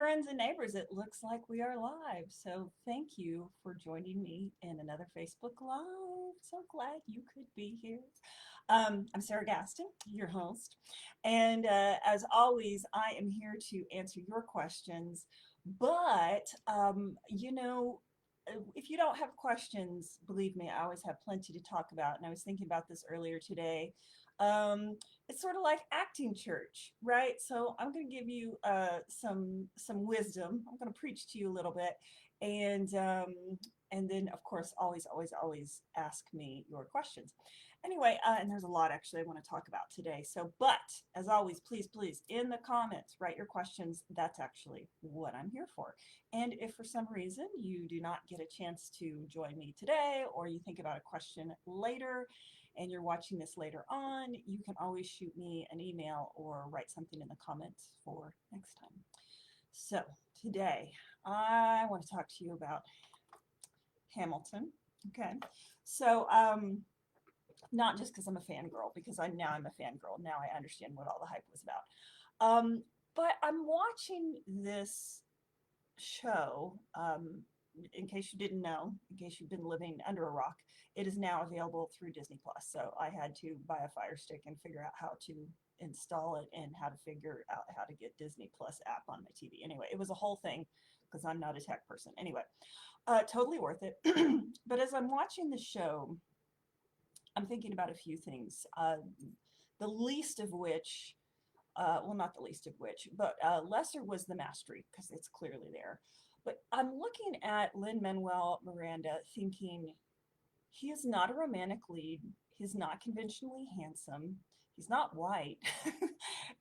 friends and neighbors, it looks like we are live. So thank you for joining me in another Facebook Live. So glad you could be here. I'm Sarah Gaston, your host. And as always, I am here to answer your questions. But, if you don't have questions, believe me, I always have plenty to talk about. And I was thinking about this earlier today. Um, it's sort of like acting church, right? So I'm going to give you some wisdom. I'm going to preach to you a little bit, and then of course always ask me your questions. Anyway, and there's a lot actually I want to talk about today. So, but as always, please in the comments write your questions. That's actually what I'm here for. And if for some reason you do not get a chance to join me today, or you think about a question later, and you're watching this later on, you can always shoot me an email or write something in the comments for next time. So today I want to talk to you about Hamilton. Okay. So not just because I'm a fangirl, because I'm a fangirl. Now I understand what all the hype was about. But I'm watching this show. In case you didn't know, in case you've been living under a rock, it is now available through Disney Plus. So I had to buy a Fire Stick and figure out how to install it and how to figure out how to get Disney Plus app on my TV. Anyway, it was a whole thing because I'm not a tech person. Anyway, totally worth it. But as I'm watching the show, I'm thinking about a few things. The least of which, well, not the least of which, but lesser was the mastery because it's clearly there. But I'm looking at Lin-Manuel Miranda thinking he is not a romantic lead. He's not conventionally handsome. He's not white.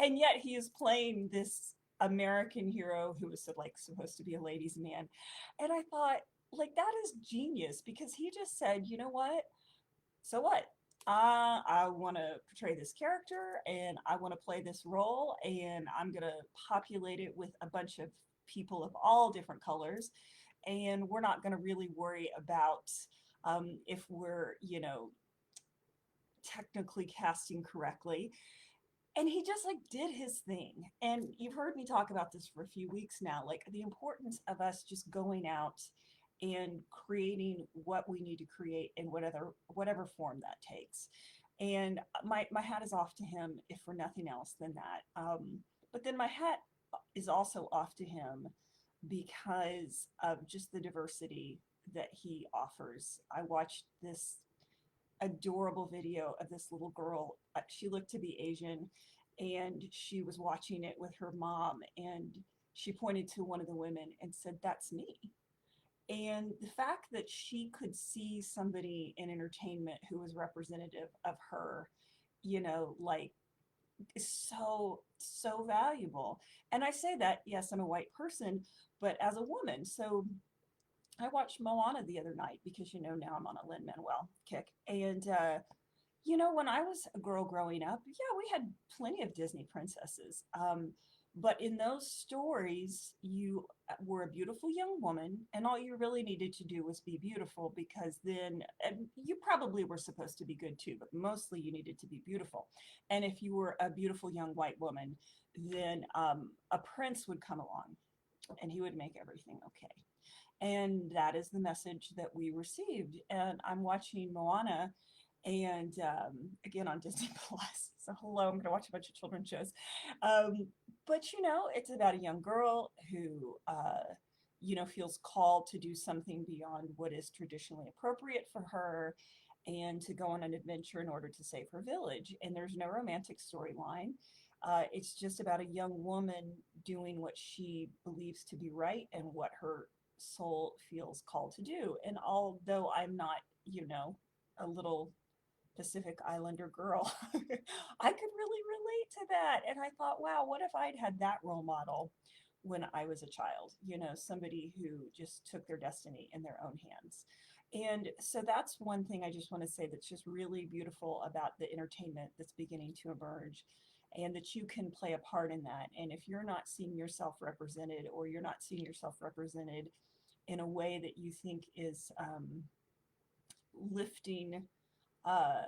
And yet he is playing this American hero who was like supposed to be a ladies' man. And I thought, like, that is genius because he just said, you know what? So what? I want to portray this character and I want to play this role, and I'm going to populate it with a bunch of people of all different colors. And we're not going to really worry about if we're, technically casting correctly. And he just like did his thing. And you've heard me talk about this for a few weeks now, like the importance of us just going out and creating what we need to create in whatever form that takes. And my hat is off to him, if for nothing else than that. But then my hat is also off to him because of just the diversity that he offers. I watched this adorable video of this little girl. She looked to be Asian, and she was watching it with her mom, and she pointed to one of the women and said, "That's me." And the fact that she could see somebody in entertainment who was representative of her, like, is so valuable. And I say that, yes, I'm a white person, but as a woman. So I watched Moana the other night because now I'm on a Lin-Manuel kick. And when I was a girl growing up, yeah, we had plenty of Disney princesses. But in those stories, you were a beautiful young woman, and all you really needed to do was be beautiful because then and you probably were supposed to be good too, but mostly you needed to be beautiful. And if you were a beautiful young white woman, then a prince would come along and he would make everything okay. And that is the message that we received. And I'm watching Moana, and again on Disney Plus. So hello, I'm going to watch a bunch of children's shows. Um, but it's about a young girl who feels called to do something beyond what is traditionally appropriate for her, and to go on an adventure in order to save her village. And there's no romantic storyline. It's just about a young woman doing what she believes to be right and what her soul feels called to do. And although I'm not, a little Pacific Islander girl, I could really relate to that. And I thought, wow, what if I'd had that role model when I was a child? Somebody who just took their destiny in their own hands. And so that's one thing I just want to say that's just really beautiful about the entertainment that's beginning to emerge, and that you can play a part in that. And if you're not seeing yourself represented, or you're not seeing yourself represented in a way that you think is lifting uh,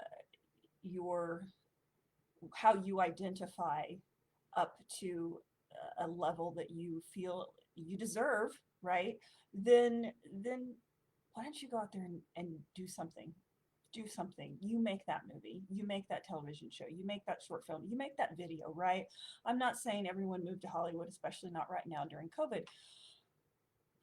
your how you identify up to a level that you feel you deserve, right? Then why don't you go out there and do something? Do something. You make that movie, you make that television show, you make that short film, you make that video, right? I'm not saying everyone move to Hollywood, especially not right now during COVID.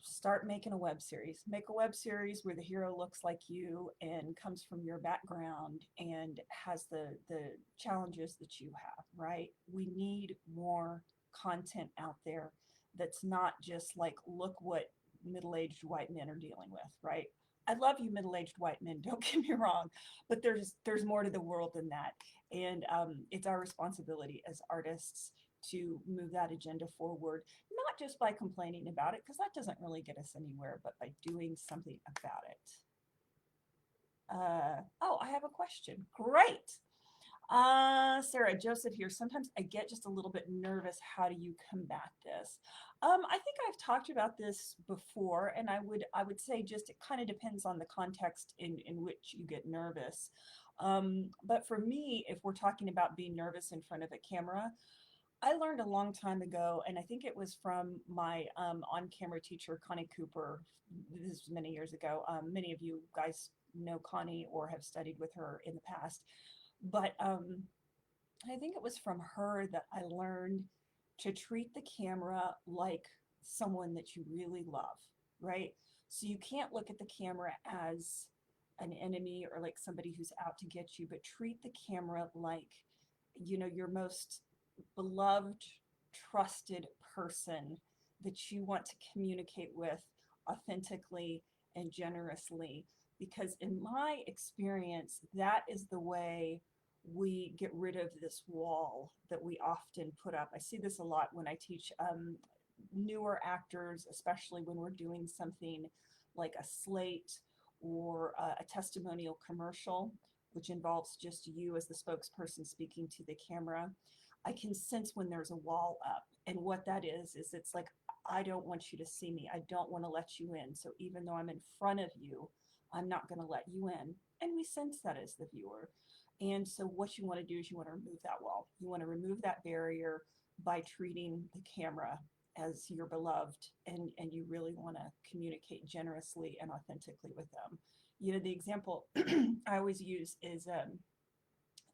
Start making a web series. Make a web series where the hero looks like you and comes from your background and has the challenges that you have, right? We need more content out there that's not just like, look what middle-aged white men are dealing with, right? I love you, middle-aged white men, don't get me wrong, but there's more to the world than that. And it's our responsibility as artists to move that agenda forward, not just by complaining about it, because that doesn't really get us anywhere, but by doing something about it. Oh, I have a question. Great. Sarah, Joseph here. Sometimes I get just a little bit nervous. How do you combat this? I think I've talked about this before, and I would say just it kind of depends on the context in which you get nervous. But for me, if we're talking about being nervous in front of a camera, I learned a long time ago, and I think it was from my on-camera teacher, Connie Cooper. This was many years ago. Many of you guys know Connie or have studied with her in the past. But I think it was from her that I learned to treat the camera like someone that you really love, right? So you can't look at the camera as an enemy or like somebody who's out to get you, but treat the camera like, your most beloved, trusted person that you want to communicate with authentically and generously. Because in my experience, that is the way we get rid of this wall that we often put up. I see this a lot when I teach newer actors, especially when we're doing something like a slate or a testimonial commercial, which involves just you as the spokesperson speaking to the camera. I can sense when there's a wall up. And what that is it's like, I don't want you to see me. I don't want to let you in. So even though I'm in front of you, I'm not going to let you in. And we sense that as the viewer. And so what you want to do is you want to remove that wall. You want to remove that barrier by treating the camera as your beloved, and you really want to communicate generously and authentically with them. The example I always use is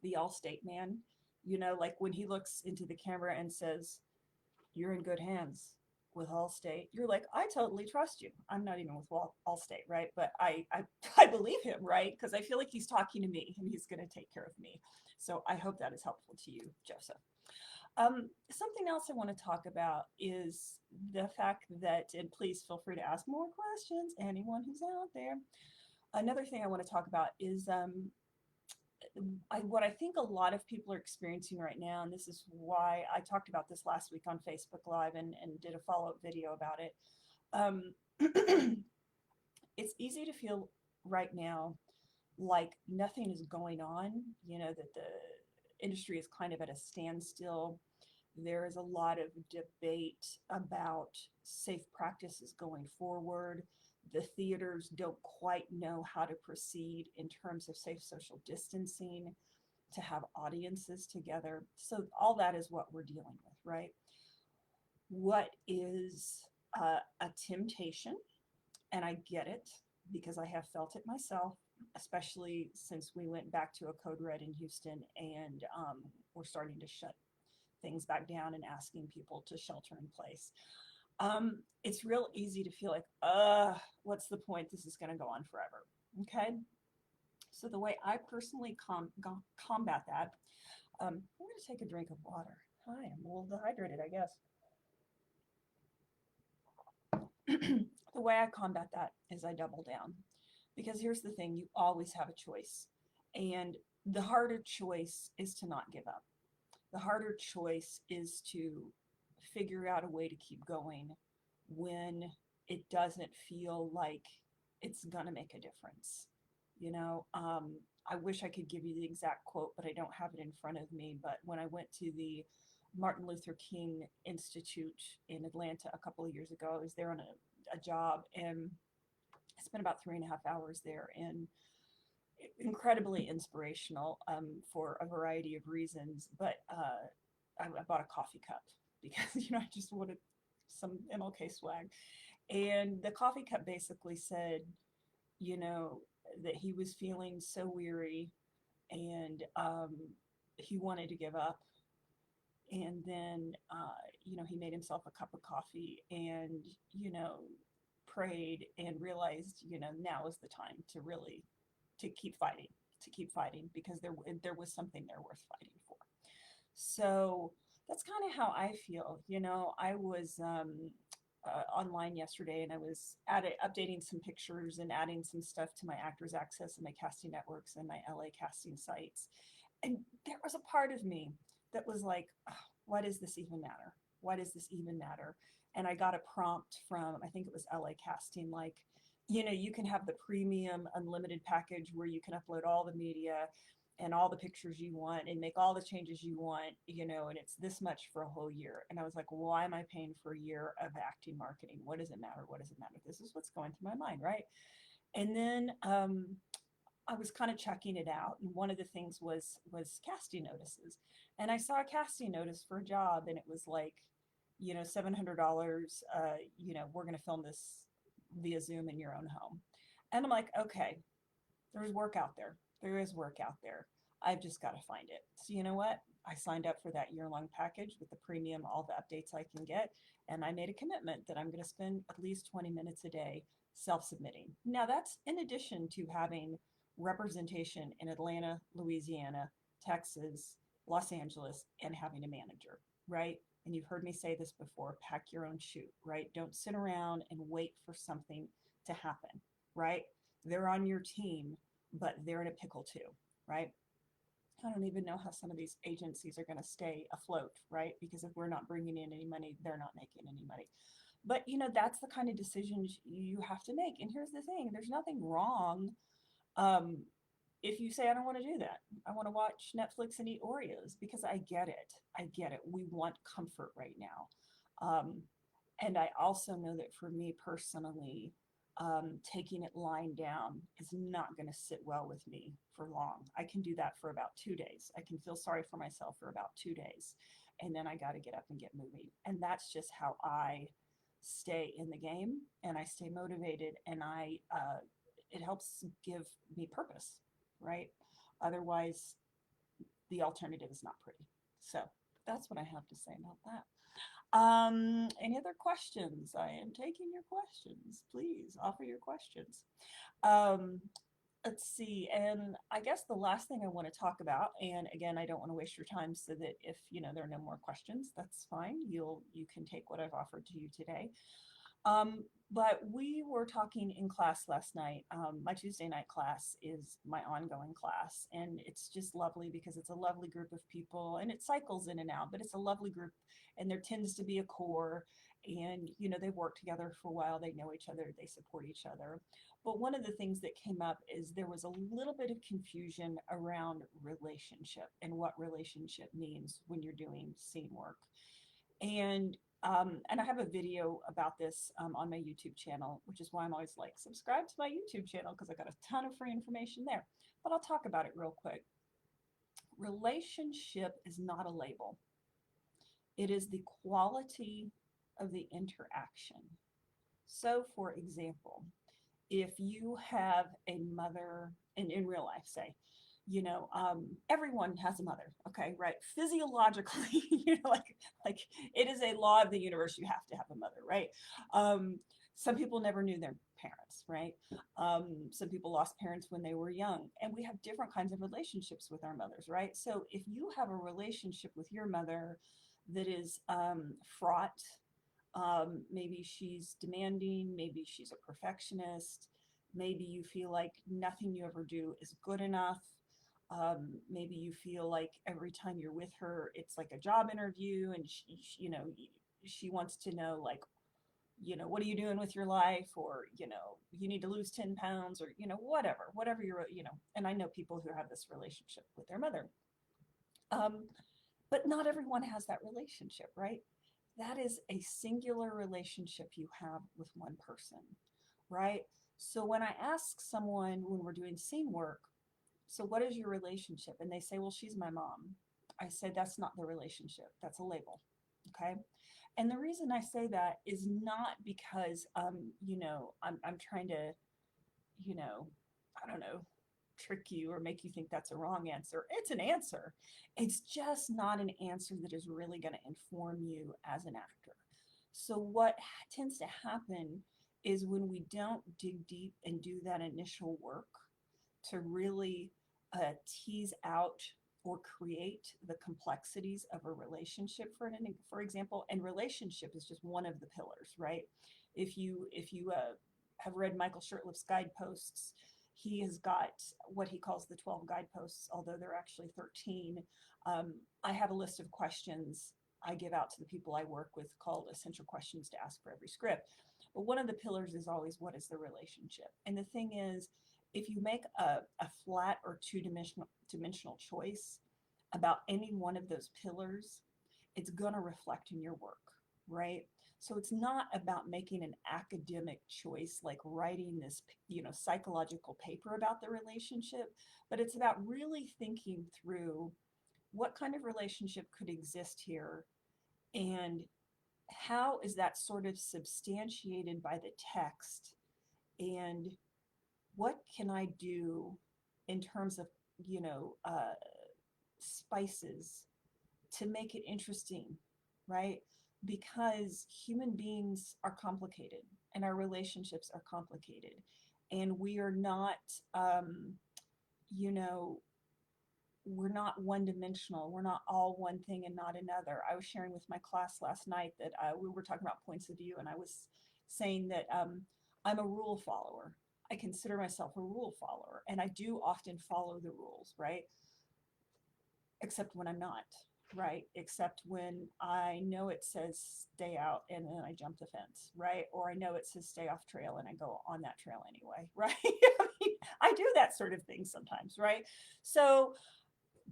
the Allstate man. Like when he looks into the camera and says, "You're in good hands with Allstate," you're like, I totally trust you. I'm not even with Allstate, right? But I believe him, right? Because I feel like he's talking to me and he's going to take care of me. So I hope that is helpful to you, Joseph. Something else I want to talk about is the fact that, and please feel free to ask more questions, anyone who's out there. Another thing I want to talk about is what I think a lot of people are experiencing right now, and this is why I talked about this last week on Facebook Live and did a follow-up video about it. It's easy to feel right now like nothing is going on, that the industry is kind of at a standstill. There is a lot of debate about safe practices going forward. The theaters don't quite know how to proceed in terms of safe social distancing to have audiences together. So all that is what we're dealing with, right? What is a temptation, and I get it because I have felt it myself, especially since we went back to a code red in Houston, and we're starting to shut things back down and asking people to shelter in place. It's real easy to feel like, what's the point? This is going to go on forever. Okay. So the way I personally combat that, I'm going to take a drink of water. Hi, I'm a little dehydrated, I guess. The way I combat that is I double down. Because here's the thing, you always have a choice. And the harder choice is to not give up. The harder choice is to figure out a way to keep going when it doesn't feel like it's going to make a difference. I wish I could give you the exact quote, but I don't have it in front of me. But when I went to the Martin Luther King Institute in Atlanta a couple of years ago, I was there on a job, and I spent about 3.5 hours there, and incredibly inspirational for a variety of reasons. But I bought a coffee cup because I just wanted some MLK swag. And the coffee cup basically said, you know, that he was feeling so weary and he wanted to give up. And then, he made himself a cup of coffee and, prayed and realized, now is the time to really to keep fighting because there was something there worth fighting for. So that's kind of how I feel. I was online yesterday and I was updating some pictures and adding some stuff to my Actors Access and my casting networks and my LA casting sites. And there was a part of me that was like, oh, why does this even matter? Why does this even matter? And I got a prompt from, I think it was LA Casting, like, you can have the premium unlimited package where you can upload all the media and all the pictures you want and make all the changes you want, and it's this much for a whole year. And I was like, why am I paying for a year of acting marketing? What does it matter? What does it matter? This is what's going through my mind, right? And then I was kind of checking it out, and one of the things was casting notices, and I saw a casting notice for a job, and it was like, $700. We're going to film this via Zoom in your own home, and I'm like, okay, there's work out there. There is work out there. I've just got to find it. So you know what? I signed up for that year-long package with the premium, all the updates I can get, and I made a commitment that I'm going to spend at least 20 minutes a day self-submitting. Now that's in addition to having representation in Atlanta, Louisiana, Texas, Los Angeles, and having a manager, right? And you've heard me say this before, pack your own shoot, right? Don't sit around and wait for something to happen, right? They're on your team, but they're in a pickle too, right? I don't even know how some of these agencies are going to stay afloat, right? Because if we're not bringing in any money, they're not making any money. But that's the kind of decisions you have to make. And here's the thing: there's nothing wrong um, if you say, I don't want to do that. I want to watch Netflix and eat Oreos, because I get it. I get it. We want comfort right now. And I also know that for me personally, taking it lying down is not going to sit well with me for long. I can do that for about 2 days. I can feel sorry for myself for about 2 days. And then I got to get up and get moving. And that's just how I stay in the game, and I stay motivated, and it helps give me purpose, right? Otherwise, the alternative is not pretty. So that's what I have to say about that. Any other questions? I am taking your questions. Please offer your questions. Um, let's see. And I guess the last thing I want to talk about, and again, I don't want to waste your time, so that if there are no more questions, that's fine. You can take what I've offered to you today. But we were talking in class last night. My Tuesday night class is my ongoing class, and it's just lovely because it's a lovely group of people, and it cycles in and out, but it's a lovely group, and there tends to be a core, and they've worked together for a while, they know each other, they support each other. But one of the things that came up is there was a little bit of confusion around relationship and what relationship means when you're doing scene work. And I have a video about this on my YouTube channel, which is why I'm always like, subscribe to my YouTube channel, because I got a ton of free information there. But I'll talk about it real quick. Relationship is not a label. It is the quality of the interaction. So for example, if you have a mother in real life, say, everyone has a mother, okay, right? Physiologically, like it is a law of the universe. You have to have a mother, right? Some people never knew their parents, right? Some people lost parents when they were young, and we have different kinds of relationships with our mothers, right? So if you have a relationship with your mother that is fraught, maybe she's demanding, maybe she's a perfectionist, maybe you feel like nothing you ever do is good enough. Maybe you feel like every time you're with her, it's like a job interview, and she wants to know, like, what are you doing with your life, or you need to lose 10 pounds, or whatever you're, and I know people who have this relationship with their mother. But not everyone has that relationship, right? That is a singular relationship you have with one person, right? So when I ask someone when we're doing scene work, so what is your relationship? And they say, well, she's my mom. I say, that's not the relationship. That's a label. Okay. And the reason I say that is not because, I'm trying to, you know, I don't know, trick you or make you think that's a wrong answer. It's an answer. It's just not an answer that is really going to inform you as an actor. So what tends to happen is when we don't dig deep and do that initial work to really tease out or create the complexities of a relationship, for example, and relationship is just one of the pillars, right? If you have read Michael Shurtleff's guideposts, he has got what he calls the 12 guideposts, although they're actually 13. I have a list of questions I give out to the people I work with called essential questions to ask for every script. But one of the pillars is always, what is the relationship? And the thing is, if you make a flat or two-dimensional choice about any one of those pillars, it's going to reflect in your work, right? So it's not about making an academic choice like writing this, psychological paper about the relationship, but it's about really thinking through what kind of relationship could exist here, and how is that sort of substantiated by the text, and what can I do in terms of, you know, uh, spices to make it interesting, right? Because human beings are complicated and our relationships are complicated. And we are not, you know, we're not one dimensional. We're not all one thing and not another. I was sharing with my class last night that we were talking about points of view, and I was saying that I'm a rule follower. I consider myself a rule follower, and I do often follow the rules, right? Except when I'm not, right? Except when I know it says stay out and then I jump the fence, right? Or I know it says stay off trail and I go on that trail anyway, right? I mean, I do that sort of thing sometimes, right? So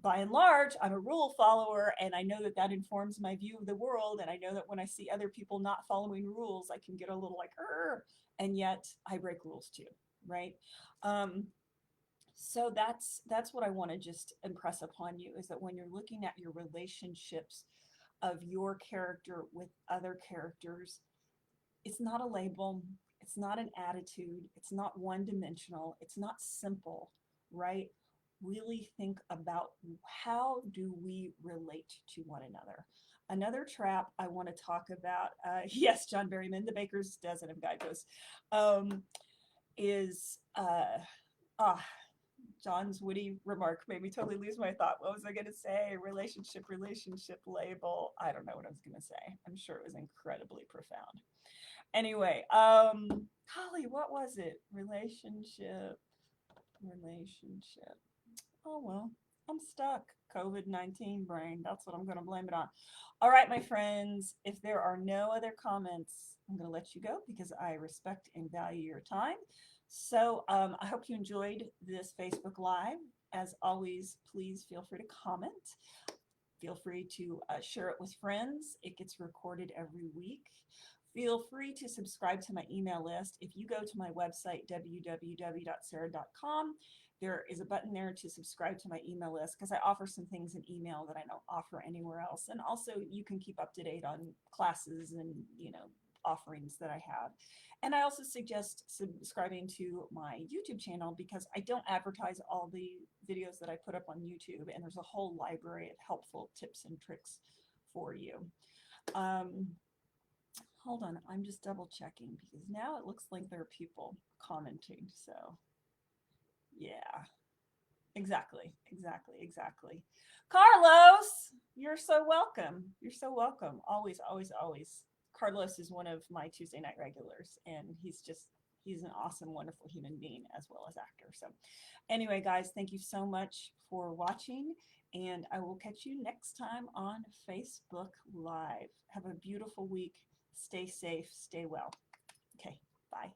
by and large, I'm a rule follower, and I know that that informs my view of the world. And I know that when I see other people not following rules, I can get a little like, and yet I break rules too, right? Um, so that's what I want to just impress upon you, is that when you're looking at your relationships of your character with other characters, it's not a label, it's not an attitude, it's not one dimensional, it's not simple, right? Really think about, how do we relate to one another? Another trap I want to talk about, yes, John Berryman, the Baker's Dozen of Guideposts, is ah, John's witty remark made me totally lose my thought. What was I going to say? Relationship label. I don't know what I was going to say. I'm sure it was incredibly profound. Anyway, Holly, what was it? Relationship. Oh, well, I'm stuck. COVID-19 brain. That's what I'm going to blame it on. All right, my friends, if there are no other comments, I'm going to let you go because I respect and value your time. So I hope you enjoyed this Facebook Live. As always, please feel free to comment. Feel free to share it with friends. It gets recorded every week. Feel free to subscribe to my email list. If you go to my website, www.sarah.com, there is a button there to subscribe to my email list, because I offer some things in email that I don't offer anywhere else. And also you can keep up to date on classes and, offerings that I have. And I also suggest subscribing to my YouTube channel, because I don't advertise all the videos that I put up on YouTube, and there's a whole library of helpful tips and tricks for you. Hold on, I'm just double checking, because now it looks like there are people commenting. So yeah, exactly. Carlos, you're so welcome. You're so welcome. Always, always, always. Carlos is one of my Tuesday night regulars, and he's an awesome, wonderful human being as well as actor. So anyway, guys, thank you so much for watching, and I will catch you next time on Facebook Live. Have a beautiful week. Stay safe, stay well. Okay, bye.